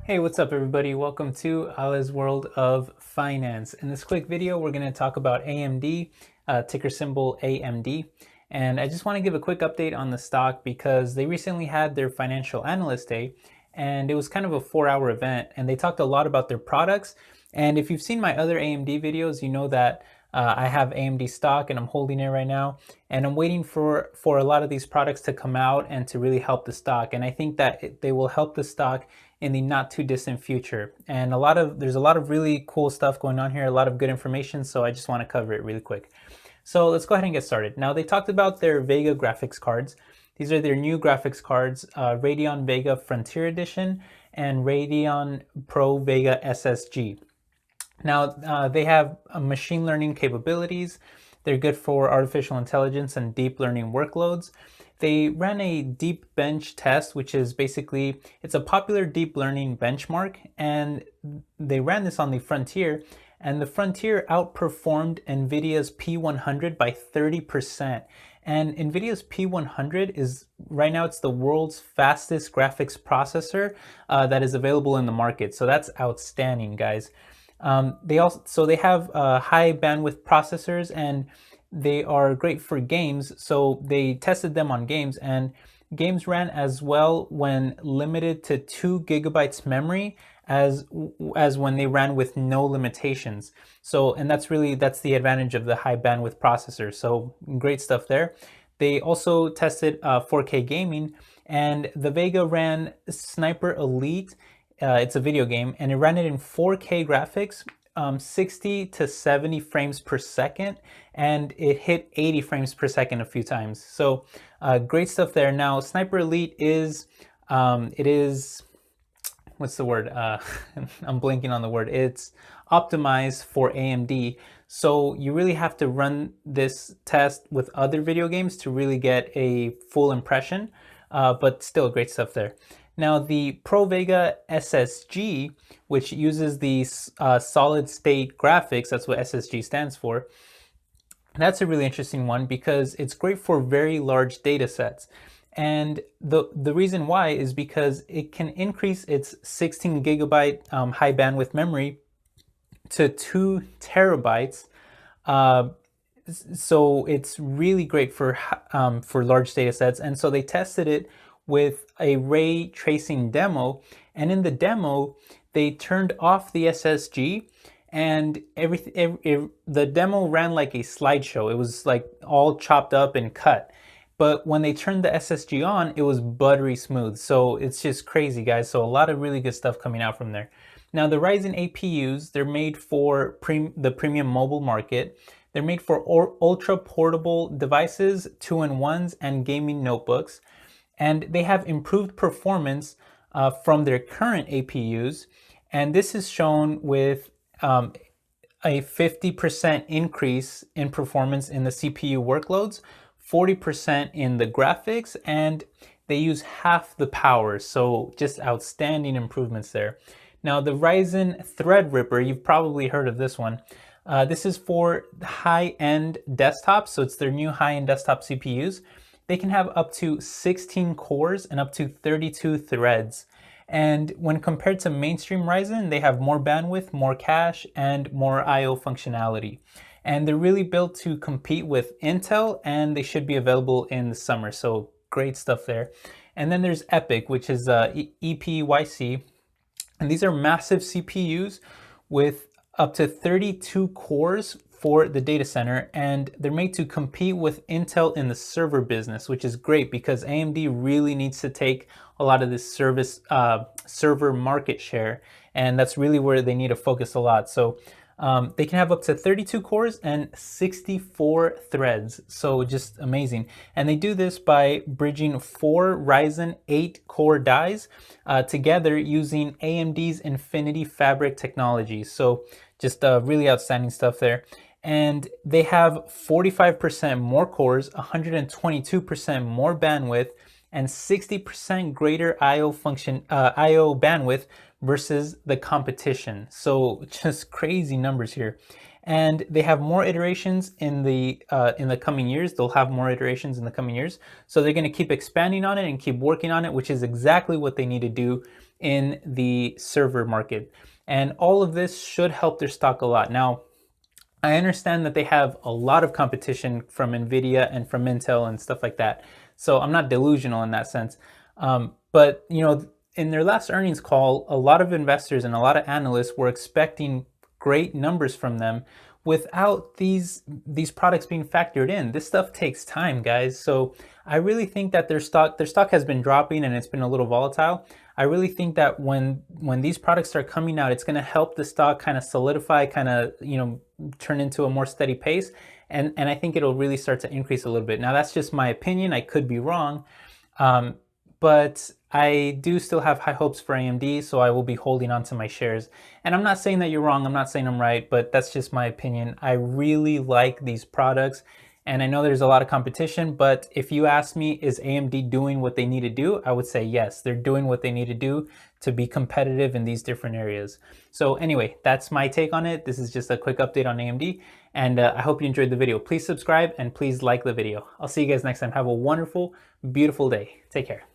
Hey, what's up everybody? Welcome to Ali's World of Finance. In this quick video, we're going to talk about AMD, ticker symbol AMD. And I just want to give a quick update on the stock because they recently had their financial analyst day and it was kind of a 4-hour event and they talked a lot about their products. And if you've seen my other AMD videos, you know that I have AMD stock and I'm holding it right now. And I'm waiting for a lot of these products to come out and to really help the stock. And I think that they will help the stock in the not too distant future. And there's a lot of really cool stuff going on here, a lot of good information. So I just want to cover it really quick. So let's go ahead and get started. Now they talked about their Vega graphics cards. These are their new graphics cards, Radeon Vega Frontier Edition and Radeon Pro Vega SSG. Now, they have machine learning capabilities. They're good for artificial intelligence and deep learning workloads. They ran a deep bench test, which is basically, it's a popular deep learning benchmark, and they ran this on the Frontier, and the Frontier outperformed NVIDIA's P100 by 30%. And NVIDIA's P100 is, right now, it's the world's fastest graphics processor that is available in the market. So that's outstanding, guys. They have high bandwidth processors and they are great for games. So they tested them on games and games ran as well when limited to 2 gigabytes memory as when they ran with no limitations. So, and that's the advantage of the high bandwidth processor. So great stuff there. They also tested 4K gaming, and the Vega ran Sniper Elite. It's a video game, and it ran it in 4K graphics, 60 to 70 frames per second, and it hit 80 frames per second a few times. So great stuff there. Now, Sniper Elite is, what's the word? I'm blanking on the word. It's optimized for AMD. So you really have to run this test with other video games to really get a full impression, but still great stuff there. Now, the Pro Vega SSG, which uses the solid state graphics, that's what SSG stands for, that's a really interesting one because it's great for very large data sets. And the reason why is because it can increase its 16 gigabyte high bandwidth memory to 2 terabytes. So it's really great for large data sets. And so they tested it with a ray tracing demo, and in the demo they turned off the SSG and the demo ran like a slideshow. It was like all chopped up and cut, but when they turned the SSG on, it was buttery smooth. So it's just crazy, guys. So a lot of really good stuff coming out from there. Now, the Ryzen APUs, they're made for the premium mobile market. They're made for ultra portable devices, 2-in-1s, and gaming notebooks. And they have improved performance from their current APUs. And this is shown with a 50% increase in performance in the CPU workloads, 40% in the graphics, and they use half the power. So just outstanding improvements there. Now, the Ryzen Threadripper, you've probably heard of this one. This is for high-end desktops. So it's their new high-end desktop CPUs. They can have up to 16 cores and up to 32 threads. And when compared to mainstream Ryzen, they have more bandwidth, more cache, and more I/O functionality. And they're really built to compete with Intel, and they should be available in the summer. So great stuff there. And then there's EPYC, which is EPYC. And these are massive CPUs with up to 32 cores for the data center, and they're made to compete with Intel in the server business, which is great because AMD really needs to take a lot of this server market share, and that's really where they need to focus a lot. So they can have up to 32 cores and 64 threads, so just amazing. And they do this by bridging 4 Ryzen 8 core dies together using AMD's Infinity Fabric technology. So just really outstanding stuff there. And they have 45% more cores, 122% more bandwidth, and 60% greater I/O bandwidth versus the competition. So just crazy numbers here. And they have more iterations in the coming years. They'll have more iterations in the coming years. So they're going to keep expanding on it and keep working on it, which is exactly what they need to do in the server market. And all of this should help their stock a lot. Now, I understand that they have a lot of competition from Nvidia and from Intel and stuff like that. So I'm not delusional in that sense. But you know, in their last earnings call, a lot of investors and a lot of analysts were expecting great numbers from them without these products being factored in. This stuff takes time, guys. So I really think that their stock has been dropping and it's been a little volatile. I really think that when these products start coming out, it's going to help the stock kind of solidify, kind of, you know, turn into a more steady pace. And I think it'll really start to increase a little bit. Now, that's just my opinion. I could be wrong. But I do still have high hopes for AMD, so I will be holding on to my shares. And I'm not saying that you're wrong, I'm not saying I'm right, but that's just my opinion. I really like these products, and I know there's a lot of competition, but if you ask me, is AMD doing what they need to do? I would say yes, they're doing what they need to do to be competitive in these different areas. So anyway, that's my take on it. This is just a quick update on AMD, and I hope you enjoyed the video. Please subscribe and please like the video. I'll see you guys next time. Have a wonderful, beautiful day. Take care.